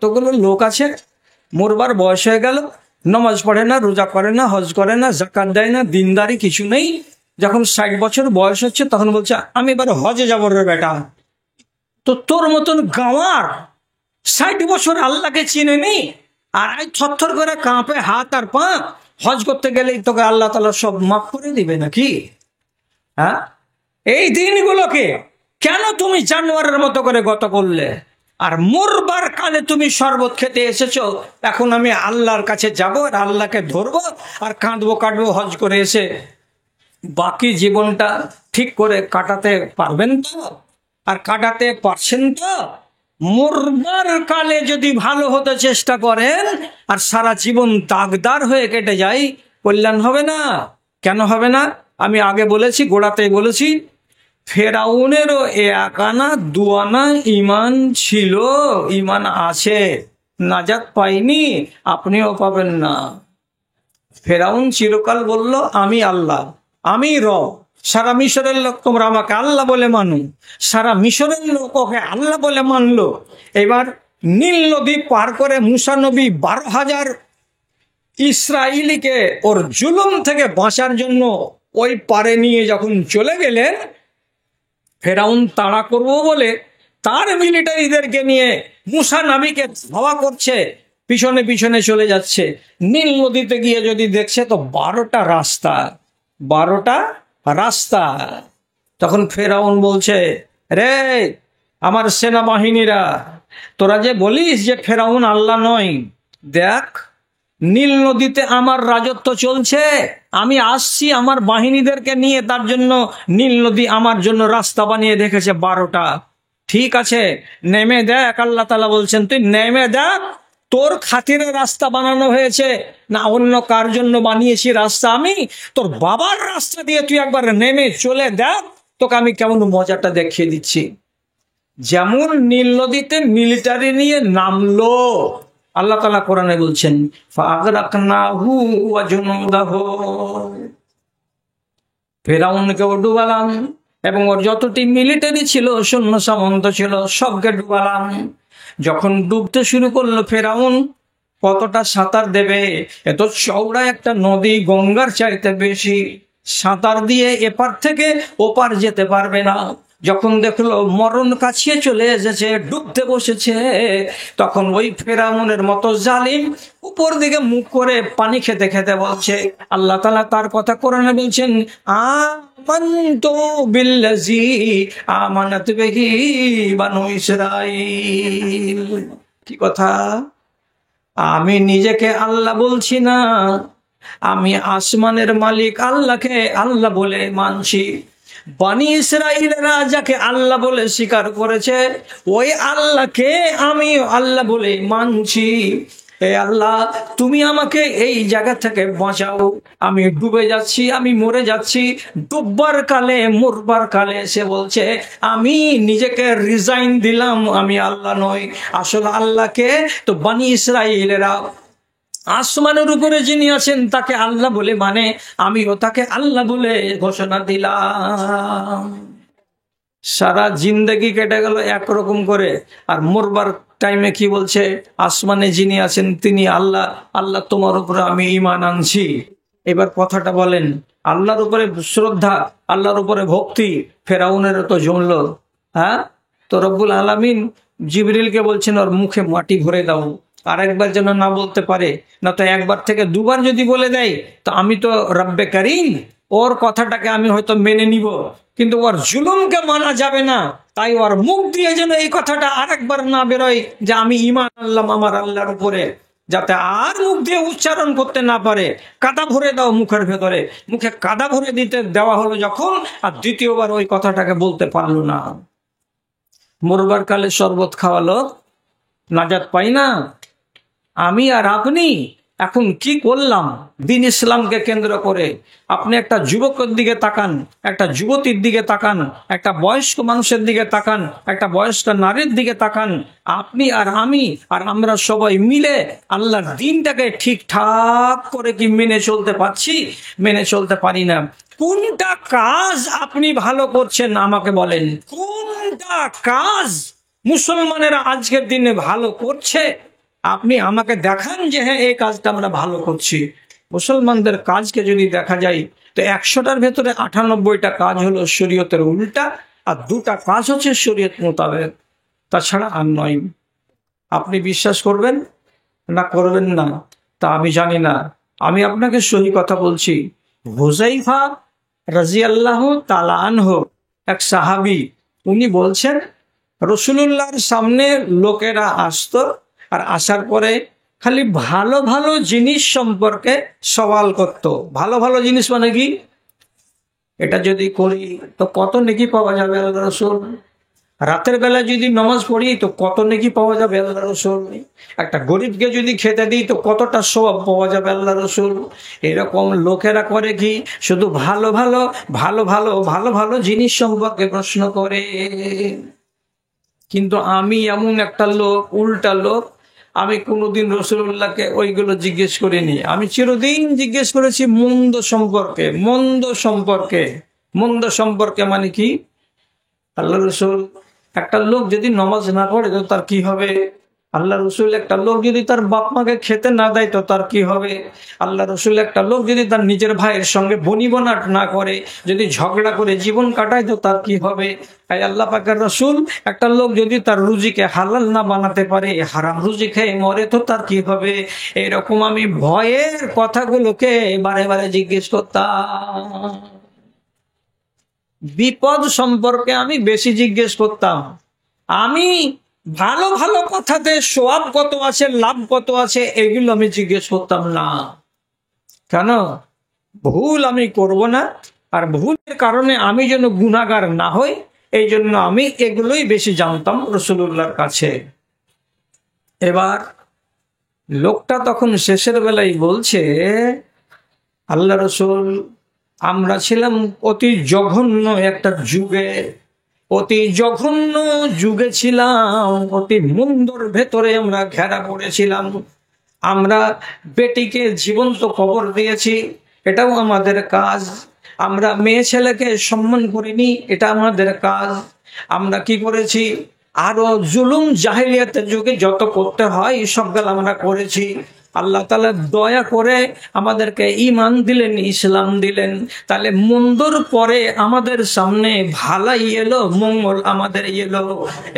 কতগুলো লোক আছে, মরবার বয়স হয়ে গেল, নামাজ পড়ে না, রোজা করে না, হজ করে না, যাকাত দেয় না, দিনদারি কিছু নেই। যখন 60 বছর বয়স হচ্ছে তখন বলছে আমি এবার হজে যাবো রে বেটা। তো তোর মতন গাঁওয়ার 60 বছর আল্লাহকে চিনে নি, আর থরথর করে কাঁপে হাত আর পা, হজ করতে গেলেই তোকে আল্লাহ তাআলা সব মাফ করে দিবে নাকি? হ্যাঁ, এই দিনগুলোকে কেন তুমি জানোয়ারের মতো করে গত করলে? আর মরবার কালে তুমি শরবত খেতে এসেছো, এখন আমি আল্লাহর কাছে যাব আর আল্লাহকে ধরবো আর কাঁদবো কাটবো হজ করে এসে। বাকি জীবনটা ঠিক করে কাটাতে পারবেন তো? আর কাটাতে পারছেন তো? মরবার কালে যদি ভালো হতে চেষ্টা করেন আর সারা জীবন দাগদার হয়ে কেটে যায়, কল্যাণ হবে না। কেন হবে না? আমি আগে বলেছি, গোড়াতে বলেছি, ফেরাউনেরও 1 আনা 2 আনা ইমান ছিল, ইমান আছে, নাজাত পাইনি, আপনিও পাবেন না। ফেরাউন চিরকাল বলল আমি আল্লাহ, আমি রব। সারা মিশরের লোক তোমরা আমাকে আল্লাহ বলে মানো, সারা মিশরের লোক ওকে আল্লাহ বলে মানলো। এবার নীল নদী পার করে মুসা নবী 12,000 ইসরায়েলিকে ওর জুলুম থেকে বাঁচার জন্য ওই পারে নিয়ে যখন চলে গেলেন, ফেরাউন তাড়া করবো বলে তার মিলিটারিদেরকে নিয়ে মুসা নবীকে ধাওয়া করছে, পিছনে পিছনে চলে যাচ্ছে। নীল নদীতে গিয়ে যদি দেখছে তো 12টা রাস্তা, 12টা রাস্তা। তখন ফেরাউন বলছে, রে আমার সেনাবাহিনীরা, তোরা যে বলিস যে ফেরাউন আল্লাহ নয়, দেখ নীল নদীতে আমার রাজত্ব চলছে, আমি আসছি আমার বাহিনীদেরকে নিয়ে, তার জন্য নীল নদী আমার জন্য রাস্তা বানিয়ে রেখেছে 12টা। ঠিক আছে, নেমে দেখ। আল্লাহ তাআলা বলছেন তুই নেমে দেখ, তোর খাতিরে রাস্তা বানানো হয়েছে না অন্য কার জন্য বানিয়েছি রাস্তা? আমি তোর বাবার রাস্তা দিয়ে তুই একবার নেমে চলে দেখ, তোকে আমি কেমন মজাটা দেখিয়ে দিচ্ছি। যেমন নীল নদীতে মিলিটারি নিয়ে নামলো, আল্লাহ তাআলা কোরআনে বলছেন ফাগরাকনাহু ওয়া জুনুদাহু, ফেরাউনকে ডুবালাম এবং ওর যতটি মিলিটারি ছিল, সৈন্য সামন্ত ছিল, সবকে ডুবালাম। যখন ডুবতে শুরু করলো ফেরাউন, কতটা সাঁতার দেবে? এত চওড়া একটা নদী, গঙ্গার চাইতে বেশি, সাঁতার দিয়ে এপার থেকে ওপার যেতে পারবে না। যখন দেখলো মরণ কাছিয়ে চলে এসেছে, ডুবতে বসেছে, তখন ওই ফেরাউনের মতো জালিম উপর দিকে মুখ করে পানি খেতে খেতে বলছে, আল্লাহ তাআলা তার কথা কোরআনে বলছেন, আমানতু বিল্লাযী আমানাত বিহি বানু ইসরাঈল। কি কথা? আমি নিজেকে আল্লাহ বলছি না, আমি আসমানের মালিক আল্লাহকে আল্লাহ বলে মানছি। বনি ইসরাইলেরা যাকে আল্লাহ বলে স্বীকার করেছে, ওই আল্লাহকে আমি আল্লাহ বলে মানছি। হে আল্লাহ, তুমি আমাকে এই জায়গা থেকে বাঁচাও, আমি ডুবে যাচ্ছি, আমি মরে যাচ্ছি। ডুববার কালে, মরবার কালে সে বলছে আমি নিজেকে রিজাইন দিলাম, আমি আল্লাহ নই। আসলে আল্লাহকে তো বনি ইসরাইলেরা আসমানের উপরে যিনি আছেন তাকে আল্লাহ বলে মানে, আমিও তাকে আল্লাহ বলে ঘোষণা দিলাম। সারা জিন্দেগি কেটে গেল একরকম করে, আর মরবার টাইমে কি বলছে? আসমানে যিনি আছেন তিনি আল্লাহ, আল্লাহ তোমার উপরে আমি ঈমান আনছি। এবার কথাটা বলেন, আল্লাহর উপরে শ্রদ্ধা, আল্লাহর উপরে ভক্তি ফেরাউনের তো জমলো। হ্যাঁ, তো রব্বুল আলামিন জিবরিলকে বলছেন ওর মুখে মাটি ভরে দাও, আর একবার যেন না বলতে পারে, না তো 1বার থেকে 2বার যদি বলে দেয় তো আমি তো রব্বে কারীম, ওর কথাটাকে আমি হয়তো মেনে নিব, কিন্তু ওর জুলুমকে মানা যাবে না। তাই ওর মুখ দিয়ে যেন এই কথাটা আরেকবার না বেরোয় যে আমি ঈমান আনলাম আমার আল্লাহর উপরে, যাতে আর মুখ দিয়ে উচ্চারণ করতে না পারে। কাদা ভরে দাও মুখের ভেতরে, মুখে কাদা ভরে দিতে দেওয়া হলো যখন, আর দ্বিতীয়বার ওই কথাটাকে বলতে পারলো না। মরবার কালে শরবত খাওয়ালো, নাজাত পাই না। আমি আর আপনি এখন কি করলাম দিন ইসলামকে কেন্দ্র করে? আপনি একটা যুবকের দিকে তাকান, একটা যুবতীর দিকে তাকান, একটা বয়স্ক মানুষের দিকে তাকান, একটা বয়স্ক নারীর দিকে তাকান। আপনি আর আমি আর আমরা সবাই মিলে আল্লাহর দিনটাকে ঠিকঠাক করে কি মেনে চলতে পারছি? মেনে চলতে পারি না। কোনটা কাজ আপনি ভালো করছেন আমাকে বলেন, কোনটা কাজ মুসলমানেরা আজকের দিনে ভালো করছে? আপনি আমাকে দেখান যে হ্যাঁ এই কাজটা আমরা ভালো করছি। মুসলমানদের কাজকে যদি দেখা যায় তো 100টার ভেতরে 98টা কাজ হলো শরীয়তের উল্টা, আর 2টা কাজ হচ্ছে শরীয়ত মোতাবেক, তাছাড়া আর নয়। আপনি বিশ্বাস করবেন না করবেন না তা আমি জানি না, আমি আপনাকে সহি কথা বলছি। হুযাইফা রাদিয়াল্লাহু তাআলা আনহু, এক সাহাবী, উনি বলছেন রাসূলুল্লাহর সামনে লোকেরা আসতো, আর আসার পরে খালি ভালো ভালো জিনিস সম্পর্কে সওয়াল করত। ভালো ভালো জিনিস মানে কি? এটা যদি করি তো কত নেকি পাওয়া যাবে আল্লাহ রাসূল? রাতের বেলা যদি নামাজ পড়ি তো কত নেকি পাওয়া যাবে আল্লাহ রাসূল? একটা গরিবকে যদি খেতে দিই তো কতটা সওয়াব পাওয়া যাবে আল্লাহ রাসূল? এরকম লোকেরা করে কি শুধু ভালো ভালো ভালো ভালো ভালো ভালো জিনিস সম্পর্কে প্রশ্ন করে। কিন্তু আমি এমন একটা লোক, উল্টা লোক, আমি কোনোদিন রাসূলুল্লাহকে ওইগুলো জিজ্ঞেস করিনি। আমি চিরদিন জিজ্ঞেস করেছি মন্দ সম্পর্কে। মন্দ সম্পর্কে, মন্দ সম্পর্কে মানে কি? আল্লাহ রসুল, একটা লোক যদি নামাজ না পড়ে তো তার কি হবে? আল্লাহ রসুল, একটা লোক যদি তার বাপ মাকে খেতে না দেয় তো তার কি হবে? আল্লাহ রসুল, একটা লোক যদি তার নিজের ভাইয়ের সঙ্গে বনিবনাট না করে, যদি ঝগড়া করে জীবন কাটায় তো তার কি হবে? তাই আল্লাহ পাকের রসুল, একটা লোক যদি তার রুজিকে হালাল না বানাতে পারে, হারাম রুজি খেয়ে মরে তো তার কি হবে? এরকম আমি ভয়ের কথাগুলোকে বারে বারে জিজ্ঞেস করতাম। বিপদ সম্পর্কে আমি বেশি জিজ্ঞেস করতাম। আমি ভালো ভালো কথাতে সওয়াব কত আছে, লাভ কত আছে, এগুলো আমি জিজ্ঞেস করতাম না। কেন? ভুল আমি করব না, আর ভুলের কারণে আমি যেন গুনাহগার না হই, এই জন্য আমি এগুলোই বেশি জানতাম রাসূলুল্লাহর কাছে। এবার লোকটা তখন শেষের বেলায় বলছে, আল্লাহ রসুল, আমরা ছিলাম অতি জঘন্য একটা যুগে, অতি জঘন্য যুগে ছিলাম, অতি মন্দর ভেতরে আমরা ঘেরা পড়েছিলাম। আমরা বেটিকে জীবন্ত কবর দিয়েছি, এটাও আমাদের কাজ। আমরা মেয়ে ছেলেকে সম্মান করিনি, এটা আমাদের কাজ। আমরা কি করেছি? আরো জুলুম জাহিলিয়াতের যুগে যত করতে হয় সবগুলো আমরা করেছি। আল্লাহ তাআলা দয়া করে আমাদেরকে ঈমান দিলেন, ইসলাম দিলেন। তাহলে মন্দর পরে আমাদের সামনে ভালাই এলো, মঙ্গল আমাদের এলো।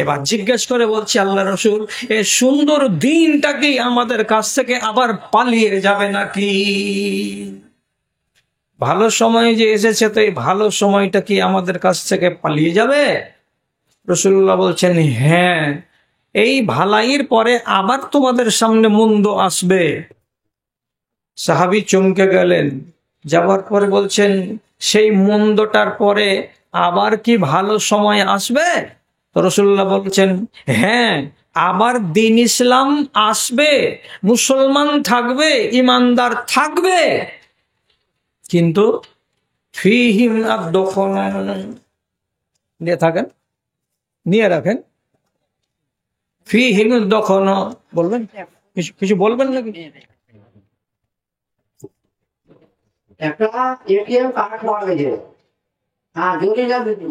এবার জিজ্ঞেস করে বলছি, আল্লাহ রসুল, এই সুন্দর দিনটা কি আমাদের কাছ থেকে আবার পালিয়ে যাবে নাকি? ভালো সময় যে এসেছে তো এই ভালো সময়টা কি আমাদের কাছ থেকে পালিয়ে যাবে? রাসূলুল্লাহ বলছেন, হ্যাঁ, এই ভালাইয়ের পরে আবার তোমাদের সামনে মন্দ আসবে। সাহাবী চমকে গেলেন, যাওয়ার পরে বলছেন, সেই মন্দটার পরে আবার কি ভালো সময় আসবে? তো রাসূলুল্লাহ বলছেন, হ্যাঁ, আবার দ্বীন ইসলাম আসবে, মুসলমান থাকবে, ইমানদার থাকবে, কিন্তু ফীহিম আদ-দুখন, নিয়ে থাকেন, নিয়ে রাখেন, ফীহিম আদ-দুখন। বলবেন কিছু বলবেন নাকি? একটা এটিএম কার্ড পাওয়া গেছে। হ্যাঁ, জরিনা বিবি,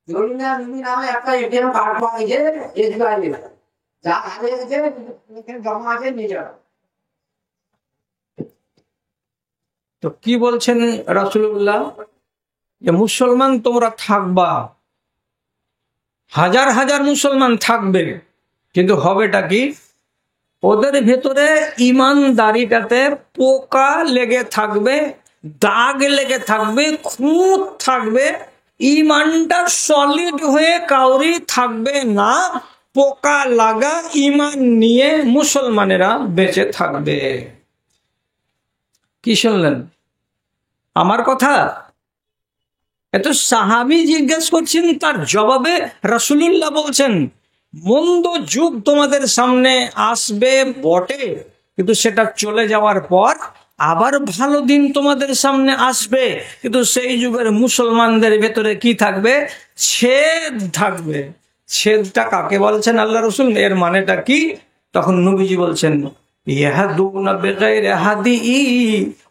জরিনা বিবি নামে একটা এটিএম কার্ড পাওয়া গেছে এসবিআই এর। যা হারিয়ে গেছে এখানে জমা আছে নিজের। তো কি বলছেন রাসূলুল্লাহ? যে মুসলমান তোমরা থাকবা, হাজার হাজার মুসলমান থাকবে, কিন্তু হবেটা কি? ওদের ভেতরে ইমানদারিটাতে পোকা লেগে থাকবে, দাগ লেগে থাকবে, খুঁত থাকবে। ইমানটা সলিড হয়ে কাউরি থাকবে না। পোকা লাগা ইমান নিয়ে মুসলমানেরা বেঁচে থাকবে। কি শুনলেন আমার কথা? এত সাহাবী জিজ্ঞেস করছেন, তার জবাবে রাসূলুল্লাহ বলছেন, মন্দ যুগ তোমাদের সামনে আসবে বটে, কিন্তু সেটা চলে যাওয়ার পর আবার ভালো দিন তোমাদের সামনে আসবে, কিন্তু সেই যুগের মুসলমানদের ভেতরে কি থাকবে? ছেদ থাকবে। ছেদটা কাকে বলছেন আল্লাহ রসুল? এর মানেটা কি? তখন নবীজি বলছেন, ইয়াহদুনা বিগাইরি হাদিই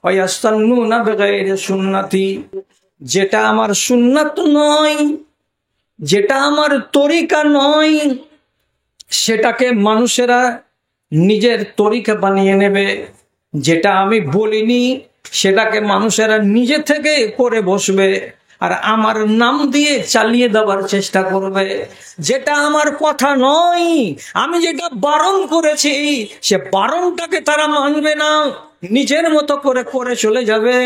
ওয়া ইয়াস্তান্নুনা বিগাইরি সুন্নতি। যেটা আমার সুন্নাত নয়, যেটা আমার তরিকা নয়, সেটাকে মানুষেরা নিজের তরিকা বানিয়ে নেবে। যেটা আমি বলিনি সেটাকে মানুষেরা নিজে থেকে করে বসবে, আর আমার নাম দিয়ে চালিয়ে দেওয়ার চেষ্টা করবে। যেটা আমার কথা নয়, আমি যেটা বারণ করেছি সে বারণটাকে তারা মানবে না, নিজের মতো করে করে চলে যাবে।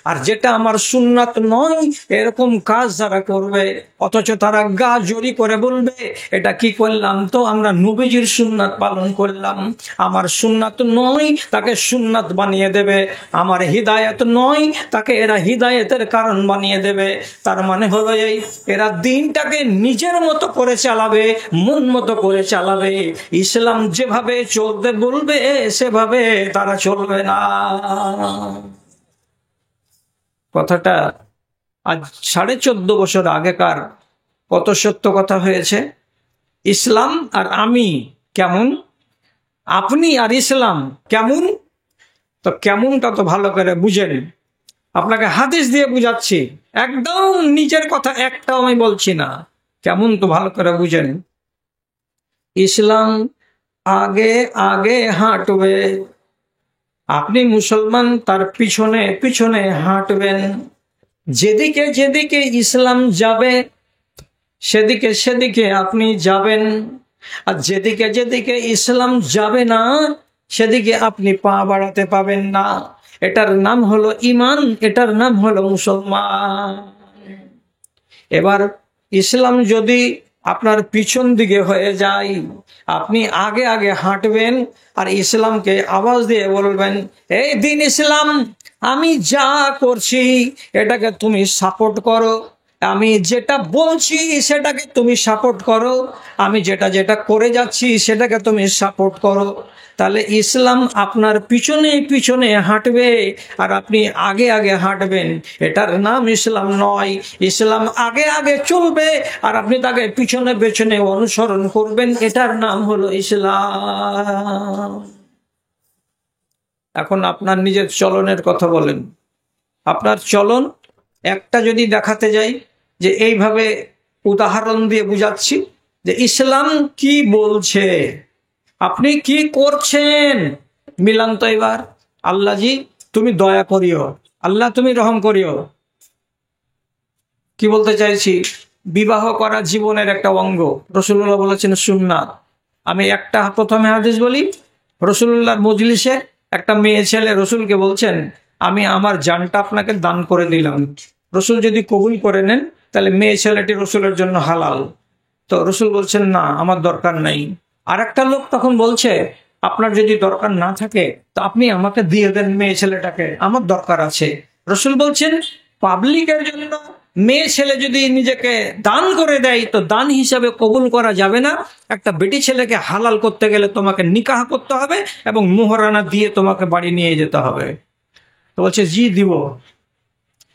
আর যেটা আমার সুন্নাত নয় এরকম কাজ যারা করবে, অথচ তারা গা জড়ি করে বলবে এটা কি করলাম, তো আমরা নবীজির সুন্নাত পালন করলাম। আমার সুন্নাত নয় তাকে সুন্নাত বানিয়ে দেবে, আমার হিদায়াত নয় তাকে এরা হিদায়াতের কারণ বানিয়ে দেবে। তার মানে হলো এই, এরা দিনটাকে নিজের মতো করে চালাবে, মন মতো করে চালাবে। ইসলাম যেভাবে চলতে বলবে সেভাবে তারা চলবে না। কথাটা আজ 14.5 বছর আগেকার কত সত্য কথা হয়েছে। ইসলাম আর আমি কেমন, আপনি আর ইসলাম কেমন। তো কেমনটা তো ভালো করে বুঝেন, আপনাকে হাদিস দিয়ে বুঝাচ্ছি, একদম নিজের কথা একটাও আমি বলছি না। কেমন তো ভালো করে বুঝেন। ইসলাম আগে আগে হাঁটবে, আপনি মুসলমান তার পিছনে পিছনে হাঁটবেন। যেদিকে যেদিকে ইসলাম যাবে সেদিকে সেদিকে আপনি যাবেন, আর যেদিকে যেদিকে ইসলাম যাবে না সেদিকে আপনি পা বাড়াতে পাবেন না। এটার নাম হলো ঈমান, এটার নাম হলো মুসলমান। এবার ইসলাম যদি আপনার পিছন দিকে হয়ে যায়, আপনি আগে আগে হাঁটবেন আর ইসলামকে আওয়াজ দিয়ে বলবেন, এই দিন ইসলাম, আমি যা করছি এটাকে তুমি সাপোর্ট করো, আমি যেটা বলছি সেটাকে তুমি সাপোর্ট করো, আমি যেটা যেটা করে যাচ্ছি সেটাকে তুমি সাপোর্ট করো। তাহলে ইসলাম আপনার পিছনে পিছনে হাঁটবে আর আপনি আগে আগে হাঁটবেন। এটার নাম ইসলাম নয়। ইসলাম আগে আগে চলবে আর আপনি তাকে পিছনে পেছনে অনুসরণ করবেন, এটার নাম হলো ইসলাম। এখন আপনার নিজের চলনের কথা বলেন। আপনার চলন একটা যদি দেখাতে যাই, যে এইভাবে উদাহরণ দিয়ে বুঝাচ্ছি যে ইসলাম কি বলছে, আপনি কি করছেন, মিলান তো এবার। আল্লাহ জি তুমি দয়া করিও, আল্লাহ তুমি রহম করিও। কি বলতে চাইছি, বিবাহ করা জীবনের একটা অঙ্গ, রাসূলুল্লাহ বলেছেন সুন্নাত। আমি একটা প্রথমে হাদিস বলি, রাসূলুল্লাহর মজলিসে একটা মেয়ে ছেলে রসুলকে বলছেন, আমি আমার জানটা আপনাকে দান করে দিলাম, রসুল যদি কবুল করে নেন তাহলে মেয়ে ছেলেটি রসুলের জন্য হালাল। তো রসুল বলছেন না, আমার দরকার নাই। আর একটা লোক তখন বলছে, আপনার যদি দরকার না থাকে তো আপনি আমাকে দিয়ে দেন মেয়ে ছেলেটাকে, আমার দরকার আছে। রসুল বলছেন, পাবলিকের জন্য মেয়ে ছেলে যদি নিজেকে দান করে দেয় তো দান হিসাবে কবুল করা যাবে না। একটা বেটি ছেলেকে হালাল করতে গেলে তোমাকে নিকাহ করতে হবে এবং মোহরানা দিয়ে তোমাকে বাড়ি নিয়ে যেতে হবে। তো বলছে জি দিব।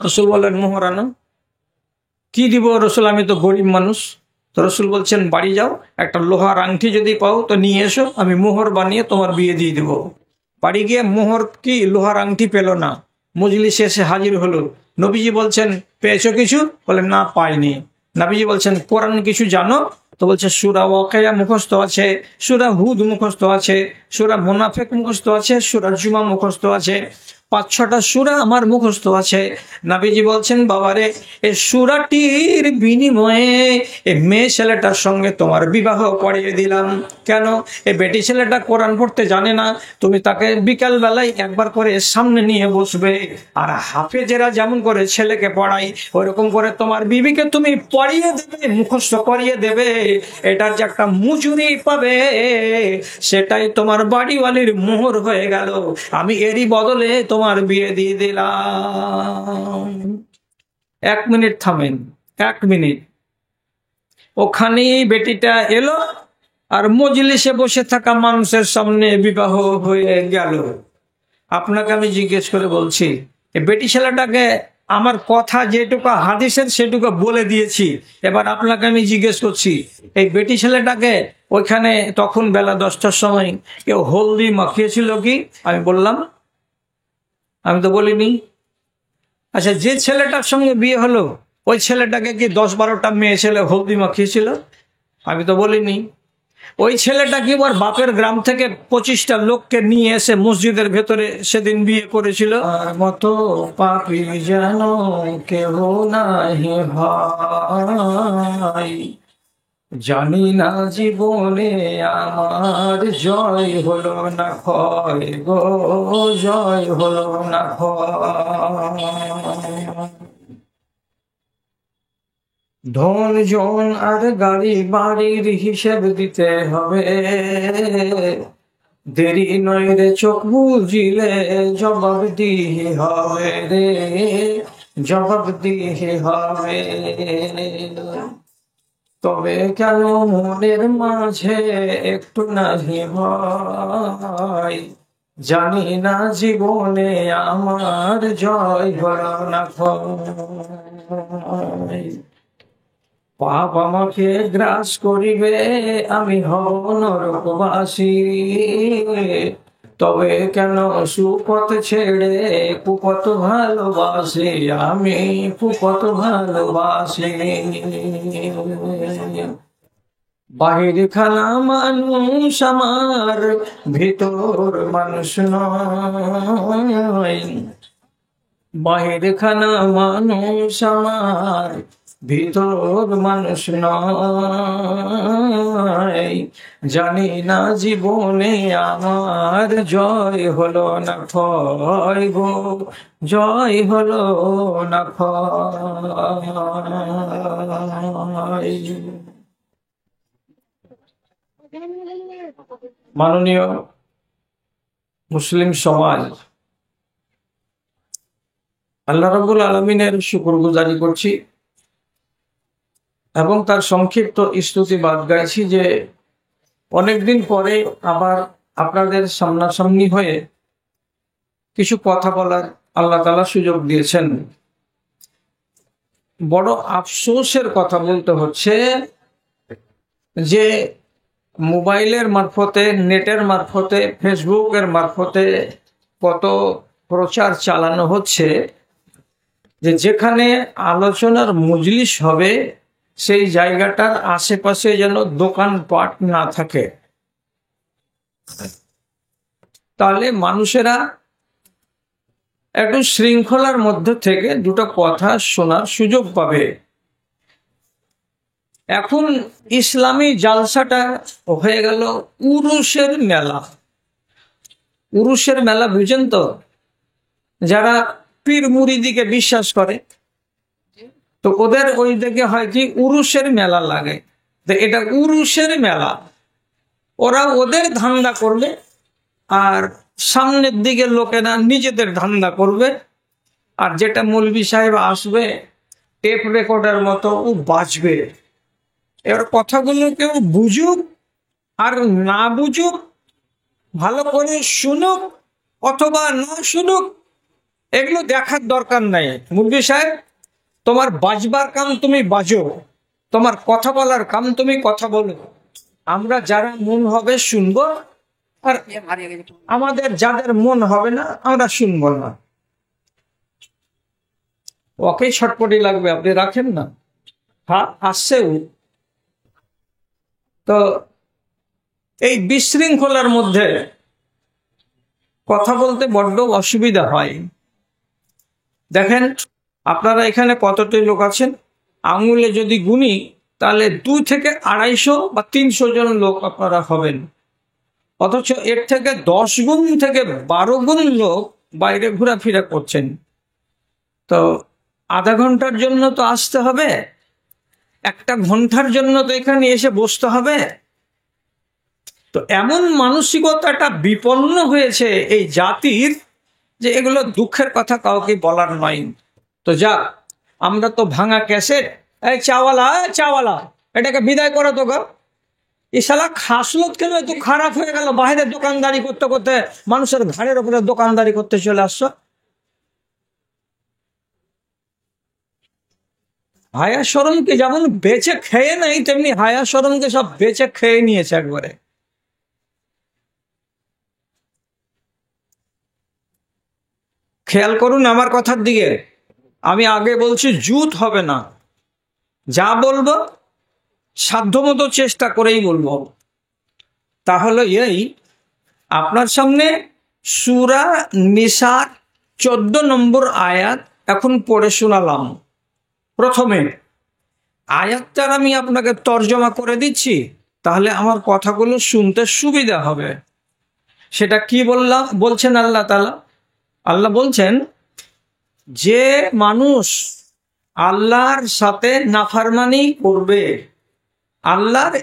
রসুল বললেন মোহরানা কি দিব রসুল, আমি তো গরিব মানুষ। তো রসুল বলছেন বাড়ি যাও, একটা লোহার আংটি যদি পাও তো নিয়ে এসো, আমি মোহর বানিয়ে তোমার বিয়ে দিয়ে দেব। বাড়ি গিয়ে মোহর কি লোহার আংটি পেল না, মজলিসে এসে হাজির হলো। নবীজি বলছেন পেয়েছো কিছু, বলেন না পাইনি। নবীজি বলছেন কোরআন কিছু জানো, তো বলছে সূরা ওয়াকিয়া মুখস্থ আছে, সূরা হুদ মুখস্থ আছে, সূরা মুনাফিক মুখস্থ আছে, সূরা জুমা মুখস্থ আছে, 5-6টা সূরা আমার মুখস্থ আছে। নবীজি বলছেন বাবারে, এই সূরাটির বিনিময়ে এই মেয়ে ছেলেটার সঙ্গে তোমার বিবাহ পড়িয়ে দিলাম। কেন? এই বেটি ছেলেটা কোরআন পড়তে জানে না, তুমি তাকে বিকাল বেলায় একবার করে সামনে নিয়ে বসবে, আর হাফেজেরা যেমন করে ছেলেকে পড়াই ওইরকম করে তোমার বিবিকে তুমি পড়িয়ে দেবে, মুখস্থ করিয়ে দেবে। এটার যে একটা মজুরি পাবে সেটাই তোমার বাড়িওয়ালির মোহর হয়ে গেল, আমি এরই বদলে তোমার বিয়ে দিয়ে দিলাম। 1 মিনিট থামেন, 1 মিনিট। ওখানেই বেটিটা এলো আর মজলিসে বসে থাকা মানুষের সামনে বিবাহ হয়ে গেল। আপনাকে আমি জিজ্ঞেস করে বলছি, এই বেটি ছেলেটাকে আমার কথা যেটুকু হাদিসের সেটুকু বলে দিয়েছি, এবার আপনাকে আমি জিজ্ঞেস করছি, এই বেটি ছেলেটাকে ওইখানে তখন বেলা 10টার সময় কেউ হলদি মাখিয়েছিল কি? আমি বললাম, আমি তো বলিনি। আচ্ছা, যে ছেলেটার সঙ্গে বিয়ে হলো ওই ছেলেটাকে কি 10-12টা মেয়ে ছেলে হলদি মাখিয়েছিল? আমি তো বলিনি। ওই ছেলেটা কি ওর বাপের গ্রাম থেকে 25টা লোককে নিয়ে এসে মসজিদের ভেতরে সেদিন বিয়ে করেছিল। আর মতো পাপী যেন কেহ নাই ভাই, জানি না জীবনে আমার জয় হলো না ক্ষয় গো, জয় হলো না ক্ষয়। ধন জন আর গাড়ি বাড়ির হিসেব দিতে হবে, দেরি নয় রে চোখ বুঝিলে জবাব দিতে হবে রে, জবাব দিতে হবে। তবে কেন মনের মাঝে একটু নাহি হয়, জানি না জীবনে আমার জয় হলো না ক্ষয়। পাপ আমাকে গ্রাস করিবে, আমি হব নরকবাসী, তবে কেন সুপথ ছেড়ে কুপথ ভালোবাসি, আমি কুপথ ভালোবাসি। বাহির খানা মানুষ আমার, ভিতর মানুষ নয়, বাহির খানা মানুষ আমার, ভিতর মানুষ নয়, জানি না জীবনে আমার জয় হলো না ক্ষয় গো, জয় হলো না ক্ষয়। মাননীয় মুসলিম সমাজ, আল্লাহ রাব্বুল আলামিনের শুকরগুজারি করছি এবং তার সংক্ষিপ্ত স্তুতিবাদ গাইছি যে অনেকদিন পরে আবার আপনাদের সামনাসামনি হয়ে কিছু কথা বলার আল্লাহ তাআলা সুযোগ দিয়েছেন। বড় আফসোসের কথা বলতে হচ্ছে যে মোবাইলের মারফতে, নেটের মারফতে, ফেসবুকের মারফতে কত প্রচার চালানো হচ্ছে যে যেখানে আলোচনার মজলিস হবে সেই জায়গাটার আশেপাশে যেন দোকানপাট না থাকে, তাহলে মানুষেরা একটু শৃঙ্খলার মধ্যে থেকে দুটো কথা শোনার সুযোগ পাবে। এখন ইসলামী জালসাটা হয়ে গেল উরুসের মেলা। উরুসের মেলা বুঝেন তো? যারা পীর মুরিদিকে বিশ্বাস করে তো ওদের ওই দিকে হয় কি উরুসের মেলা লাগে, তো এটা উরুসের মেলা। ওরা ওদের ধান্দা করবে আর সামনের দিকে লোকেরা নিজেদের ধান্দা করবে, আর যেটা মৌলভী সাহেব আসবে টেপ রেকর্ডের মতো ও বাজবে। এবার কথাগুলো কেউ বুঝুক আর না বুঝুক, ভালো করে শুনুক অথবা না শুনুক, এগুলো দেখার দরকার নাই। মৌলভী সাহেব, তোমার বাজবার কাম তুমি বাজো, তোমার কথা বলার কাম তুমি কথা বলো, আমরা যারা মন হবে শুনবো, আর আমাদের যাদের মন হবে না আমরা শুনবো না। ওকে ছটপটি লাগবে, আপনি রাখেন না। হ্যাঁ, আসছে তো। এই বিশৃঙ্খলার মধ্যে কথা বলতে বড্ড অসুবিধা হয়। দেখেন আপনারা এখানে কতটি লোক আছেন, আঙুলে যদি গুনি তাহলে 2 থেকে 250 বা 300 জন লোক আপনারা হবেন, অথচ এর থেকে 10 গুণ থেকে 12 গুণ লোক বাইরে ঘোরাফেরা করছেন। তো আধা ঘন্টার জন্য তো আসতে হবে, 1 ঘন্টার জন্য তো এখানে এসে বসতে হবে। তো এমন মানসিকতাটা বিপন্ন হয়েছে এই জাতির যে এগুলো দুঃখের কথা কাউকে বলার নয়। তো যা, আমরা তো ভাঙা ক্যাসেট, এই চাওয়ালা চাওয়ালা এটাকে বিদায় করো তো গো। এই শালা খাসলত কেন এত খারাপ হয়ে গেল? বাইরে দোকানদারি করতে করতে মানুষের ঘাড়ের উপরে দোকানদারি করতে চলে আসছো। হায়া শরমকে যেমন বেঁচে খেয়ে নেই, তেমনি হায়া শরমকে সব বেঁচে খেয়ে নিয়েছে একবারে। খেয়াল করুন আমার কথার দিকে। আমি আগে বলছি জুত হবে না, যা বলবো সাধ্যমতো চেষ্টা করেই বলবো। তা হলো এই, আপনার সামনে সূরা নিসার 14 নম্বর আয়াত এখন পড়ে শোনালাম। প্রথমে আয়াতটার আমি আপনাকে তর্জমা করে দিচ্ছি, তাহলে আমার কথাগুলো শুনতে সুবিধা হবে। সেটা কি বলছেন আল্লাহ তাআলা? আল্লাহ বলছেন যে মানুষ আল্লাহর সাথে নাফরমানি করবে, আল্লাহর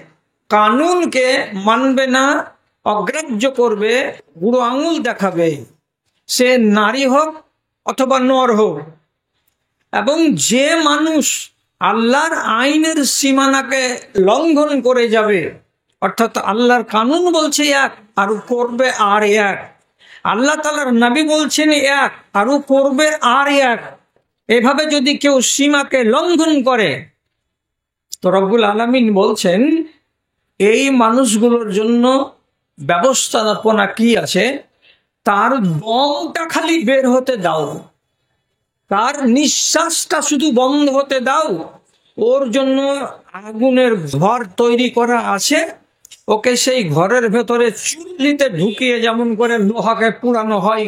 কানুনকে মানবে না, অগ্রাহ্য করবে, বুড়ো আঙুল দেখাবে, সে নারী হোক অথবা নর হোক, এবং যে মানুষ আল্লাহর আইনের সীমানাকে লঙ্ঘন করে যাবে, অর্থাৎ আল্লাহর কানুন বলছে এক আর করবে আর এক, আল্লাহ তাআলার নবী বলছেন এক আর করবে আর এক, এভাবে যদি কেউ সীমাকে লঙ্ঘন করে, তো রব্বুল আলামিন বলছেন এই মানুষগুলোর জন্য ব্যবস্থাপনা কি আছে, তার দমটা খালি বের হতে দাও, তার নিঃশ্বাসটা শুধু বন্ধ হতে দাও, ওর জন্য আগুনের ঘর তৈরি করা আছে, ওকে সেই ঘরের ভেতরে চুল্লিতে ঢুকিয়ে যেমন করে লোহাকে পুরানো হয়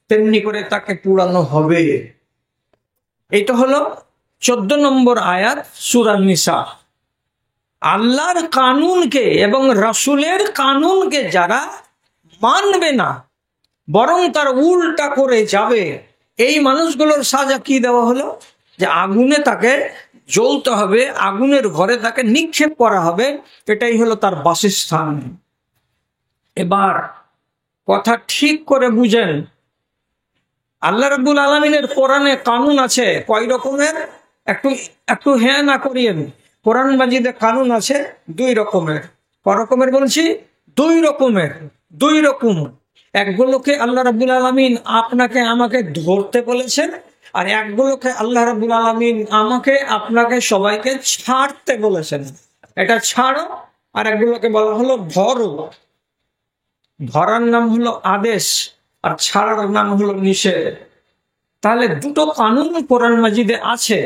তেমনি করে তাকে পুরানো হবে। এটা হলো 14 নম্বর আয়াত সূরা নিসা। আল্লাহর কানুনকে এবং রাসূলের কানুনকে যারা মানবে না, বরং তার উল্টা করে যাবে, এই মানুষগুলোর সাজা কি দেওয়া হলো? যে আগুনে তাকে জ্বলতে হবে, আগুনের ঘরে তাকে নিক্ষেপ করা হবে, এটাই হলো তার বাসস্থান। এবার কথা ঠিক করে বুঝেন, আল্লাহ রাব্বুল আলামিনের কোরআনে কানুন আছে কয় রকমের? একটু হ্যাঁ না করিয়েন, কোরআন মাজিদে কানুন আছে 2 রকমের। কয় রকমের বলছি? 2 রকমের, 2 রকম। একগুলোকে আল্লাহ রাব্বুল আলামিন আপনাকে আমাকে ধরতে বলেছেন, আর একগুলোকে আল্লাহ রাব্বুল আলামিন আমাকে আপনাকে সবাইকে ছাড়তে বলেছেন, এটা ছাড়ো। আর একগুলোকে বলা হলো ধরো। ধরার নাম হলো আদেশ, আর ছাড়ার নাম হলো নিষেধ। তাহলে দুটো কানুন কোরআন মাজিদে আছে।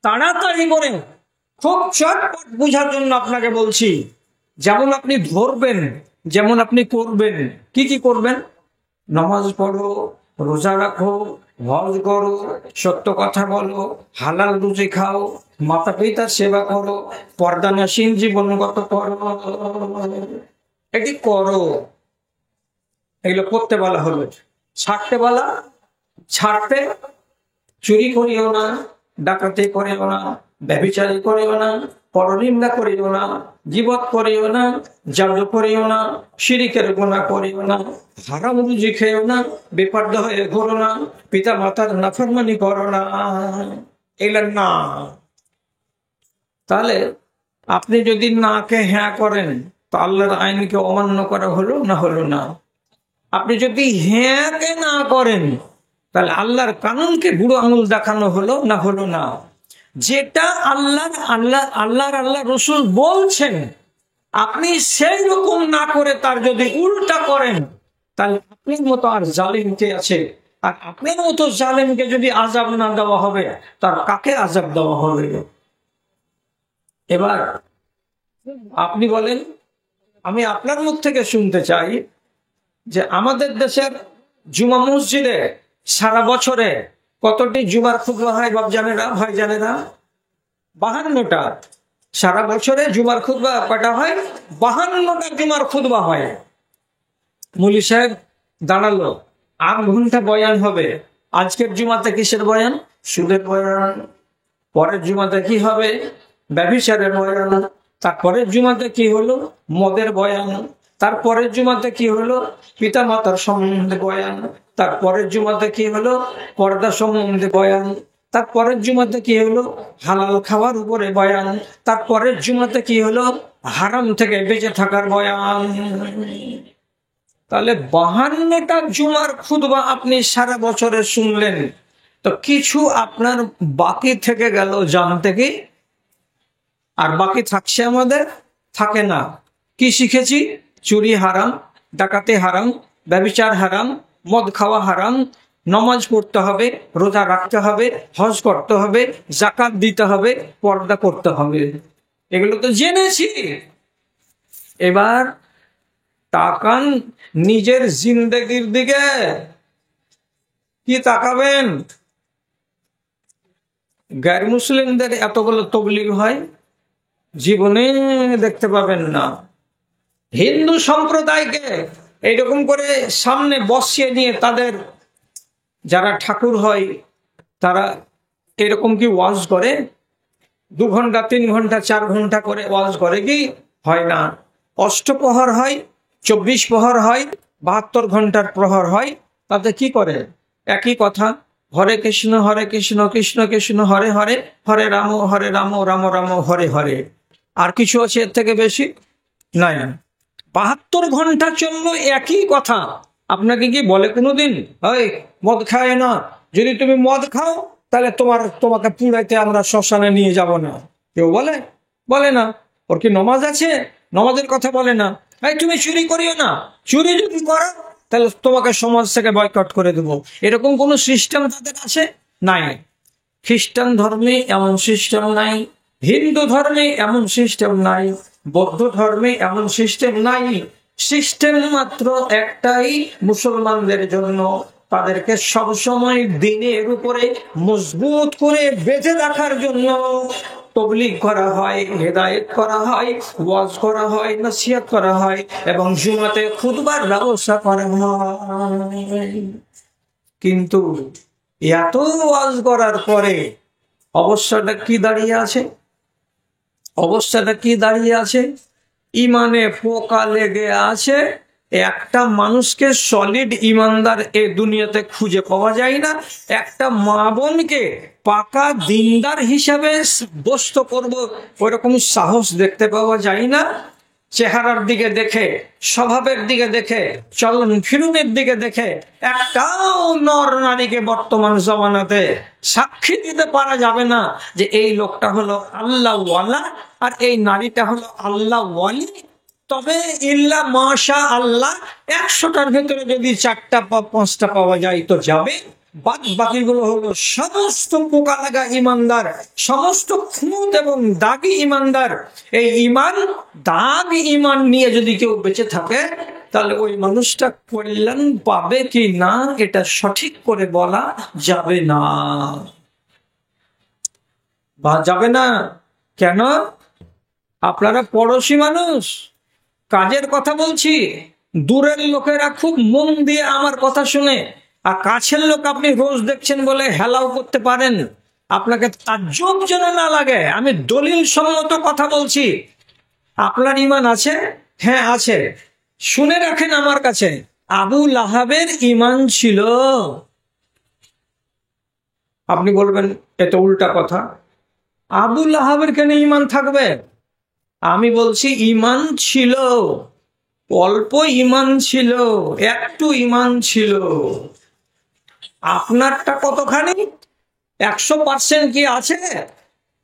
তাড়াতাড়ি করে খুব চটপট বোঝার জন্য আপনাকে বলছি, যেমন আপনি ধরবেন, যেমন আপনি করবেন। কি কি করবেন? নামাজ পড়ো, রোজা রাখো, হজ করো, সত্য কথা বলো, হালাল রুজি খাও, মাতা পিতার সেবা করো, পর্দানাসীন জীবনগত করো, এটি করো। এগুলো করতে বলা হলো। ছাড়তে বলা, ছাড়তে চুরি করিও না, ডাকাতি করিও না, ব্যভিচারী করিও না, পরনিন্দা করিও না, গীবত করিও না, জাদু করিও না, শিরিকের গুনাহ করিও না, হারাম রুজি খেও না, বেপরদা হয়ে ঘোরো না, পিতা মাতার নাফরমানি করো না। এগুলো না। তাহলে আপনি যদি নাকে হ্যাঁ করেন তো আল্লাহর আইনকে অমান্য করা হলো না? হলো না। আপনি যদি হ্যাঁকে না করেন তাহলে আল্লাহর কানুনকে বুড়ো আঙুল দেখানো হলো না? হলো না। যেটা আল্লাহ রসুল বলছেন, আপনি সেই রকম না করে তার যদি উল্টা করেন, তাহলে আপনার মতো আর জালিমকে আছে। আর আপনার মতো জালিমকে যদি আযাব না দেওয়া হবে, তার কাকে আযাব দেওয়া হবে? এবার আপনি বলেন, আমি আপনার মুখ থেকে শুনতে চাই যে আমাদের দেশের জুমা মসজিদে সারা বছরে কতটি জুমার খুতবা হয় বাপ জানেরা, ভাই জানেরা? 52টা। সারা বছরে জুমার খুতবা কয়টা হয়? 52টা জুমার খুতবা হয়। মুলি সাহেব দাঁড়ালো, 8 ঘন্টা বয়ান হবে। আজকের জুমাতে কিসের বয়ান? সুদের বয়ান। পরের জুমাতে কি হবে? ব্যভিচারের বয়ান। তারপরের জুমাতে কি হলো? মদের বয়ান। তারপরের জুমাতে কি হলো? পিতা মাতার সম্বন্ধে বয়ান। তারপরের জুমাতে কি হলো? পর্দা সম্বন্ধে বয়ান। তারপরের জুমাতে কি হলো? হালাল খাওয়ার উপরে বয়ান। তারপরের জুমাতে কি হলো? হারাম থেকে বেঁচে থাকার বয়ান। তাহলে 52টা জুমার খুতবা আপনি সারা বছরে শুনলেন, তো কিছু আপনার বাকি থেকে গেল জানতে কি? আর বাকি থাকছে আমাদের? থাকে না। কি শিখেছি? চুরি হারাম, ডাকাতি হারাম, ব্যভিচার হারাম, মদ খাওয়া হারাম, নামাজ পড়তে হবে, রোজা রাখতে হবে, হজ করতে হবে, যাকাত দিতে হবে, পর্দা করতে হবে। এগুলো তো জেনেছি। এবার তাকান নিজের জিন্দেগির দিকে। কি তাকাবেন? গায়ের মুসলিমদের এতগুলো তবলিগ হয়, জীবনে দেখতে পাবেন না। হিন্দু সম্প্রদায়কে এইরকম করে সামনে বসিয়ে নিয়ে তাদের যারা ঠাকুর হয় তারা এরকম কি ওয়াজ করে? 2 ঘন্টা 3 ঘন্টা 4 ঘন্টা করে ওয়াজ করে কি? হয় না। অষ্টপ্রহর হয়, 24 প্রহর হয়, 72 ঘন্টার প্রহর হয়। তাতে কি করে? একই কথা, হরে কৃষ্ণ কৃষ্ণ কৃষ্ণ হরে হরে, হরে রাম রাম রাম হরে হরে। আর কিছু আছে এর থেকে বেশি? নাই। 72 ঘন্টা চললো একই কথা। আপনাকে কি বলে কোনোদিন এই মদ খায় না, যদি তুমি মদ খাও তাহলে তোমাকে পুড়াইতে আমরা শ্মশানে নিয়ে যাব না? কেউ বলে? বলে না। ওর কি নমাজ আছে? নমাজের কথা বলে না। এই তুমি চুরি করিও না, চুরি যদি করো তাহলে তোমাকে সমাজ থেকে বয়কট করে দেবো। এরকম কোনো সিস্টেম তাদের আছে? নাই। খ্রিস্টান ধর্মে এমন সিস্টেম নাই, হিন্দু ধর্মে এমন সিস্টেম নাই, বৌদ্ধ ধর্মে এমন সিস্টেম নাই। সিস্টেম মাত্র একটাই, মুসলমানদের জন্য। তাদেরকে সবসময় দিনের উপরে মজবুত করে বেঁধে রাখার জন্য তবলিগ করা হয়, হেদায়েত করা হয়, ওয়াজ করা হয়, নসিহত করা হয় এবং জুমাতে খুতবার ব্যবস্থা করা হয়। কিন্তু এত ওয়াজ করার পরে অবস্থাটা কি দাঁড়িয়ে আছে? অবস্থাটা কি দাঁড়িয়ে আছে? ইমানে পোকা লেগে আছে। একটা মানুষকে সলিড ইমানদার এ দুনিয়াতে খুঁজে পাওয়া যায় না। একটা মা বোনকে পাকা দিনদার হিসাবে সাব্যস্ত করব ওইরকম সাহস দেখতে পাওয়া যায় না। চেহারার দিকে দেখে, স্বভাবের দিকে দেখে, চলন ফিরুনের দিকে দেখে একটাও নর নারীকে বর্তমান জমানাতে সাক্ষী দিতে পারা যাবে না যে এই লোকটা হলো আল্লাহ ওয়ালা আর এই নারীটা হলো আল্লাহ ওয়ালি। তবে ইল্লা মাশা আল্লাহ 100টার ভেতরে যদি 4টা বা 5টা পাওয়া যায় তো যাবে। বাদ বাকিগুলো হলো সমস্ত পোকা লাগা ইমানদার, সমস্ত খুঁত এবং দাগি ইমানদার। এই ইমান দাগ ইমান নিয়ে যদি কেউ বেঁচে থাকে তাহলে ওই মানুষটা কল্যাণ পাবে কি না এটা সঠিক করে বলা যাবে না। বা যাবে না কেন? আপনারা পড়োশি মানুষ, কাজের কথা বলছি। দূরের লোকেরা খুব মন দিয়ে আমার কথা শুনে, আর কাছের লোক আপনি রোজ দেখছেন বলে হেলাও করতে পারেন। আপনাকে তাজ্জব যেন না লাগে, আমি দলিল সম্মত কথা বলছি। আপনার ইমান আছে? হ্যাঁ আছে। শুনে রাখেন আমার কাছে, আবু লাহাবের ইমান ছিল। আপনি বলবেন এটা উল্টা কথা, আবু লাহাবের কেন ইমান থাকবে? আমি বলছি ইমান ছিল, অল্প ইমান ছিল, একটু ইমান ছিল। আপনারটা কতখানি? 100% কি আছে?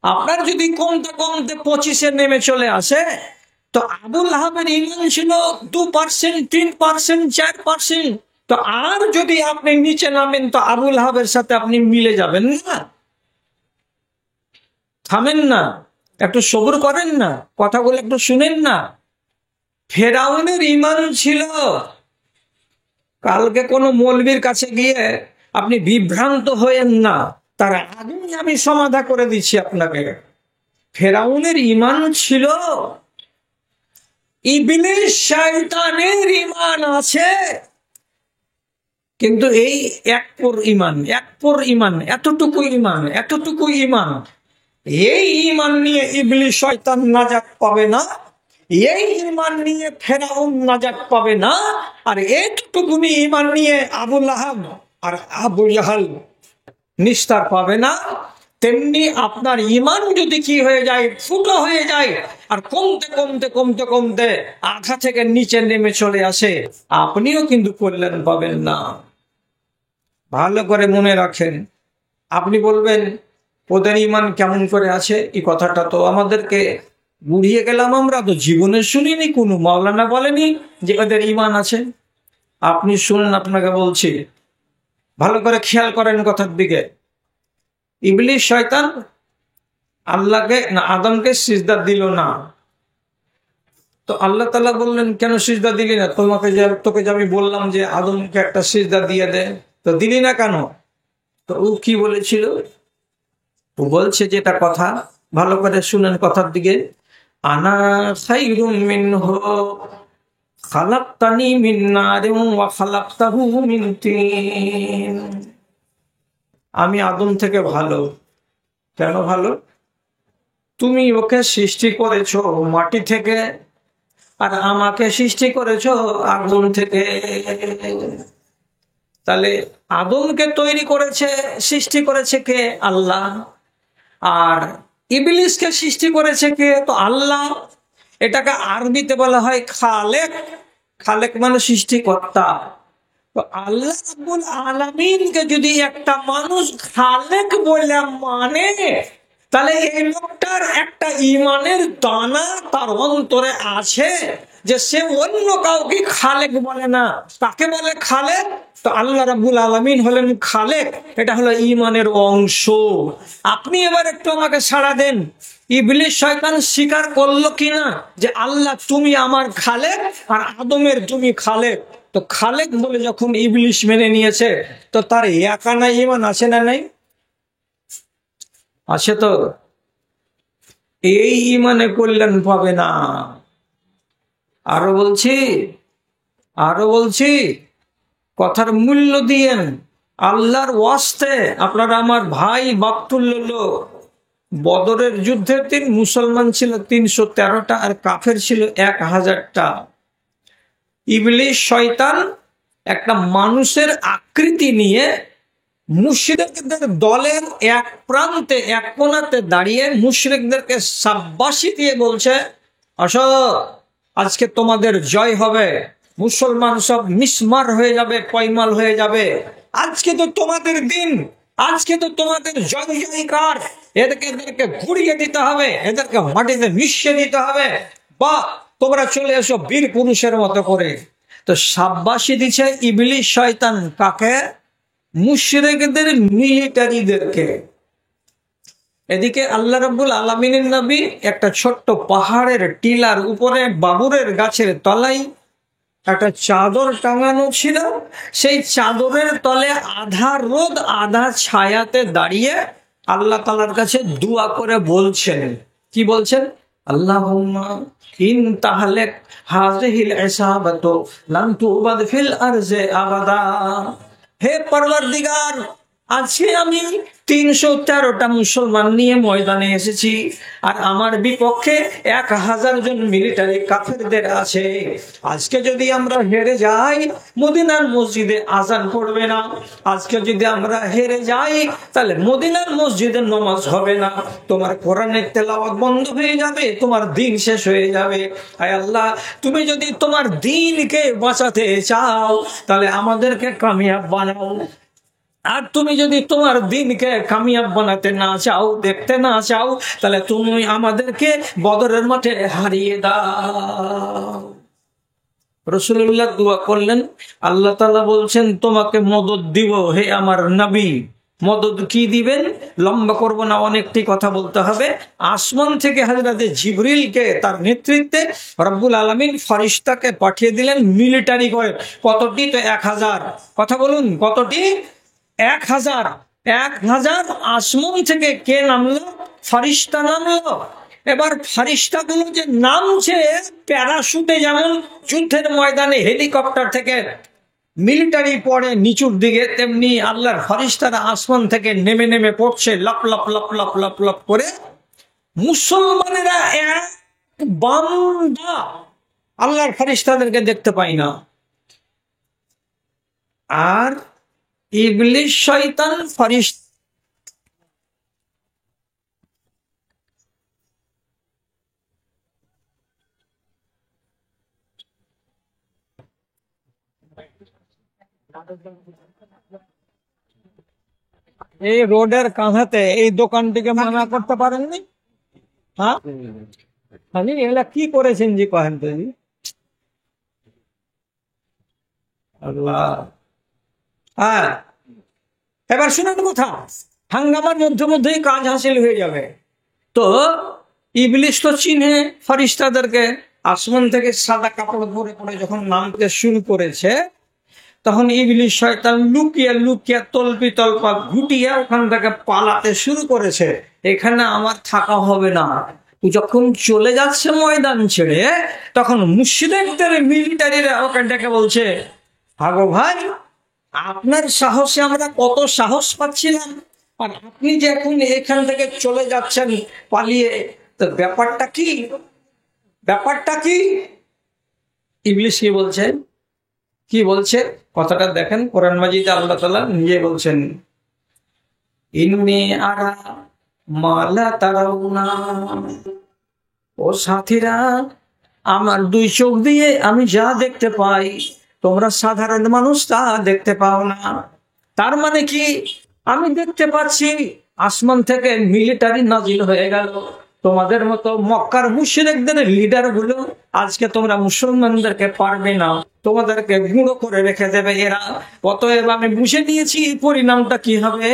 আপনার যদি কমতে কমতে 25-এ নেমে চলে আসে, তো আবুল আহাবের ইমান ছিল 2%, 3%, 4%। তো আর যদি আপনি নিচে নামেন তো আবুল আহাবের সাথে আপনি মিলে যাবেন না। থামেন না, একটু সবুর করেন না, কথাগুলো একটু শুনেন না। ফেরাউনের ইমান ছিল। কালকে কোনো মৌলবীর কাছে গিয়ে আপনি বিভ্রান্ত হয়েন না, তার আগেই আমি সমাধা করে দিচ্ছি আপনাকে। ফেরাউনের ইমান ছিল, ইবলিস শয়তানের ইমান আছে। কিন্তু এই একপুর ইমান, এতটুকু ইমান, এই ইমান নিয়ে ইবলিস শয়তান নাজাত পাবে না। এই ইমান নিয়ে ফেরাউন নাজাত পাবে না। আর এইটুকুনি ইমান নিয়ে আবু লাহাব আর আবু জাহাল নিস্তার পাবে না। তেমনি আপনার ইমান যদি কি হয়ে যায়, ফুটো হয়ে যায়, আর কমতে কমতে কমতে কমতে আধা থেকে নিচে নেমে চলে আসে, আপনিও কিন্তু কল্যাণ পাবেন না। ভালো করে মনে রাখেন। আপনি বলবেন ওদের ইমান কেমন করে আছে? এই কথাটা তো আমাদেরকে বুড়িয়ে গেলাম, আমরা তো জীবনে শুনিনি, কোনো মাওলানা বলেনি যে ওদের ইমান আছে। আপনি শুনেন, আপনাকে বলছি, ভালো করে খেয়াল করেন কথার দিকে। ইবলিস শয়তান আল্লাহকে না আদমকে সিজদা দিল না, তো আল্লাহ তাআলা বললেন, কেন সিজদা দিলি না? তোকে যে আমি বললাম যে আদমকে একটা সিজদা দিয়ে দে, তো দিলি না কেন? তো ও কি বলেছিল? ও বলছে যেটা কথা, ভালো করে শুনেন কথার দিকে। আনা খায়রুম মিনহু খালাকতানি মিন নারিন ওয়া খালাকতাহু মিন তিন। আমি আদম থেকে ভালো। কেন ভালো? তুমি ওকে সৃষ্টি করেছো মাটি থেকে, আর আমাকে সৃষ্টি করেছো আগুন থেকে। তাহলে আদমকে তৈরি করেছে, সৃষ্টি করেছে কে? আল্লাহ। আর ইবলিসকে সৃষ্টি করেছে কে? তো আল্লাহ। এটাকে আরবিতে বলা হয় খালেক। খালেক মানে সৃষ্টিকর্তা। তো আল্লাহ রাব্বুল আলামিনকে যদি একটা মানুষ খালেক বলে মানে, তাহলে এই লোকটার একটা ইমানের দানা তার অন্তরে আছে, যে সে অন্য কাউকে খালেক বলে না। তাকে বলে খালেক। তো আল্লাহ রাব্বুল আলামিন হলেন খালেক। এটা হলো ইমানের অংশ। আপনি এবার একটু আমাকে সাড়া দেন, ইবলিস শয়তান স্বীকার করলো কিনা যে আল্লাহ তুমি আমার খালেক আর আদমের তুমি খালেক? তো খালেক বলে যখন ইবলিস মেনে নিয়েছে, তো তার একানা ইমান আছে না নাই? আছে। তো এই ইমানে কল্যাণ পাবে না। আরো বলছি কথার মূল্য দিয়েন আল্লাহর ওয়াস্তে। আপনারা আমার ভাই বাপতুল্য লোক। বদরের যুদ্ধের দিন মুসলমান ছিল 313টা আর কাফের ছিল 1000টা। ইবলিস শয়তান একটা মানুষের আকৃতি নিয়ে মুশরিকদের দলের এক প্রান্তে, এক কোণাতে দাঁড়িয়ে মুশরিকদেরকে শাবাশি দিয়ে বলছে, আসো আজকে তোমাদের জয় হবে, মুসলমান সব মিসমার হয়ে যাবে, পয়মাল হয়ে যাবে। আজকে তো তোমাদের দিন, আজকে তো তোমাদের জয় জয়কার। এদেরকে ঘুরিয়ে দিতে হবে, এদেরকে মাটিতে মিশিয়ে দিতে হবে। বা তোমরা চলে এসো বীর পুরুষের মতো করে। তো শাবাশি দিচ্ছে ইবলিস শয়তান কাকে? মুশরিকদের মিলিটারিদেরকে। এদিকে আল্লাহ রাব্বুল আলামিনের নবী একটা ছোট্ট পাহাড়ের টিলার উপরে বাবুরের গাছের তলায় একটা চাদর টাঙানো ছিল। সেই চাদরের তলে আধা রোদ আধা ছায়াতে দাঁড়িয়ে আল্লাহ তাআলার কাছে দোয়া করে বলছেন। কি বলছেন? আল্লাহুম্মা ইন তাহলেক হাযিহিল ইসাবাতু লান তুবাদ ফিল আরজি আবাদা। হে পরওয়ারদিগার, আজকে আমি 313টা মুসলমান নিয়ে ময়দানে এসেছি, আর আমার বিপক্ষে 1000 জন মিলিটারি কাফেরদের আছে। আজকে যদি আমরা হেরে যাই, মদিনার মসজিদে আজান পড়বে না। আজকে যদি আমরা হেরে যাই, তাহলে মদিনার মসজিদে নামাজ হবে না। তোমার কোরআনের তেলাওয়াত বন্ধ হয়ে যাবে, তোমার দিন শেষ হয়ে যাবে। আয় আল্লাহ, তুমি যদি তোমার দ্বীনকে বাঁচাতে চাও, তাহলে আমাদেরকে কামিয়াব বানাও। আর তুমি যদি তোমার দিনকে কামিয়াব বানাতে না চাও, দেখতে না চাও, তাহলে তুমি আমাদেরকে বদরের মাঠে হারিয়ে দাও। রাসূলুল্লাহ দোয়া করলেন। আল্লাহ তাআলা বলছেন, তোমাকে মদদ দিব হে আমার নবী। মদদ কি দিবেন? লম্বা করব না, অনেকটি কথা বলতে হবে। আসমান থেকে হযরত জিবরিলকে তার নেতৃত্বে রব্বুল আলামিন ফেরেশতাকে পাঠিয়ে দিলেন মিলিটারি করে। কতটি? তো 1000। কথা বলুন, কতটি? 1000। 1000 আসমান থেকে কে নামলো? ফেরেশতা নামলো। এবার ফেরেশতাগুলো যে নামছে প্যারাশুটে, যেমন যুদ্ধের ময়দানে হেলিকপ্টার থেকে মিলিটারি পড়ে নিচুর দিকে, তেমনি আল্লাহর ফেরেশতারা আসমান থেকে নেমে নেমে পড়ছে লাপ লাপ লাপ লাপ লাপ লাপ করে। মুসলমানেরা এক বান্দা আল্লাহর ফেরেশতাদেরকে দেখতে পায় না। আর ইবলিস শয়তান ফেরেশতা এই রোডের কাঁধাতে এই দোকানটিকে মানা করতে পারেননি? হ্যাঁ, আপনি এগুলা কি করেছেন জি? কহেন তো জি। আল্লাহ। হ্যাঁ, এবার শুনুন কথা, হাঙ্গামার মধ্যে মধ্যেই কাজ হাসিল হয়ে যাবে। তো ইবলিস তো চিনে ফেরেশতাদেরকে, আসমান থেকে সাদা কাপড় পরে পরে যখন নামতে শুরু করেছে, তখন ইবলিস শয়তান লুকিয়ে লুকিয়ে তলপি তলপা গুটিয়ে ওখান থেকে পালাতে শুরু করেছে, এখানে আমার থাকা হবে না। যখন চলে যাচ্ছে ময়দান ছেড়ে, তখন মুশরিকদের মিলিটারিরা ওকে ডেকে বলছে, ভাগো ভাই, আপনার সাহসে আমরা কত সাহস পাচ্ছিলাম, আর আপনি যে এখন এখান থেকে চলে যাচ্ছেন পালিয়ে, তো ব্যাপারটা কি? ব্যাপারটা কি? ইবলিস কি বলছে? কি বলছে কথাটা দেখেন, কোরআন মাজিদে আল্লাহ তাআলা নিজে বলছেন, ইন্নী আরা মা লা তারাউনা। ও সাথীরা, আমার দুই চোখ দিয়ে আমি যা দেখতে পাই, তোমরা সাধারণ মানুষ তা দেখতে পাও না। তার মানে কি? আমি দেখতে পাচ্ছি আসমান থেকে মিলিটারি নাজিল হয়ে গেল, তোমাদের মতো মক্কার মুশরিকদের লিডার গুলো আজকে তোমরা মুসলমানদেরকে পারবে না, তোমাদেরকে গুঁড়ো করে রেখে দেবে এরা। অতএব আমি বুঝে নিয়েছি পরিণামটা কি হবে,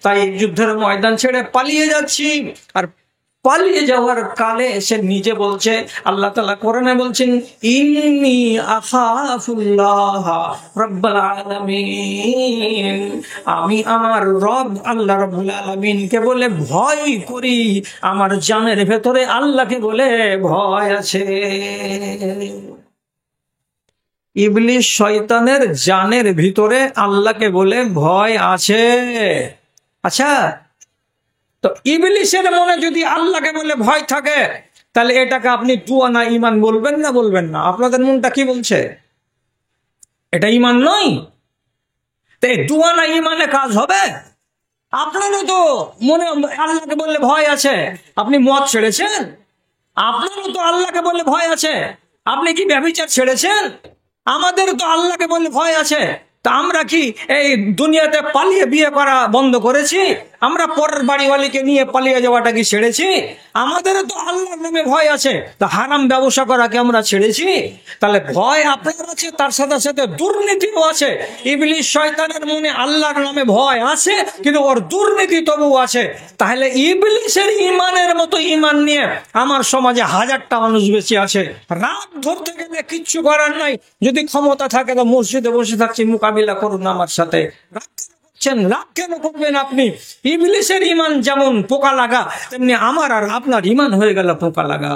তাই যুদ্ধের ময়দান ছেড়ে পালিয়ে যাচ্ছি। আর পালিয়ে যাওয়ার কালে সে নিজে বলছে, আল্লাহ তাআলা কোরআনে বলছেন, ইন্নী আখাফুল্লাহ রাব্বুল আলামিন, আমি আমার রব আল্লাহ রাব্বুল আলামিনকে বলে ভয় করি, আমার জানের ভেতরে আল্লাহকে বলে ভয় আছে। ইবলিস শয়তানের জানের ভিতরে আল্লাহকে বলে ভয় আছে। আচ্ছা, তো ইবলিসের মনে যদি আল্লাহকে বলে ভয় থাকে, তাহলে এটাকে আপনি টুয়ানা ঈমান বলবেন না বলবেন না? আপনাদের মনটা কি বলছে? এটা ঈমান নয়? তো এই টুয়ানা ঈমানে কাজ হবে? আপনারও তো মনে আল্লাহকে বললে ভয় আছে, আপনি মদ ছেড়েছেন? আপনারও তো আল্লাহকে বললে ভয় আছে, আপনি কি ব্যভিচার ছেড়েছেন? আমাদের তো আল্লাহকে বললে ভয় আছে, তা আমরা কি এই দুনিয়াতে পালিয়ে বিয়ে করা বন্ধ করেছি? আমরা পরের বাড়িওয়ালিকে নিয়ে পালিয়ে যাওয়াটা কি ছেড়েছি? আমাদের তো আল্লাহর নামে ভয় আছে, তা হারাম ব্যবসা করাকে আমরা ছেড়েছি? তাহলে ভয় আপনার আছে, তার সাথে সাথে দুর্নীতিও আছে। ইবলিস শয়তানের মনে আল্লাহর নামে ভয় আছে, কিন্তু ওর দুর্নীতি তবুও আছে। তাহলে ইবলিসের ঈমানের মতো ঈমান নিয়ে আমার সমাজে হাজারটা মানুষ বেঁচে আছে। রাত ধরতে গেলে কিচ্ছু করার নাই, যদি ক্ষমতা থাকে তো মসজিদে বসে থাকছি, মোকাবিলা করুন আমার সাথে। রাগ কেন করবেন আপনি? ইবলিসের ঈমান যেমন পোকা লাগা, তেমনি আমার আর আপনার ঈমান হয়ে গেল পোকা লাগা।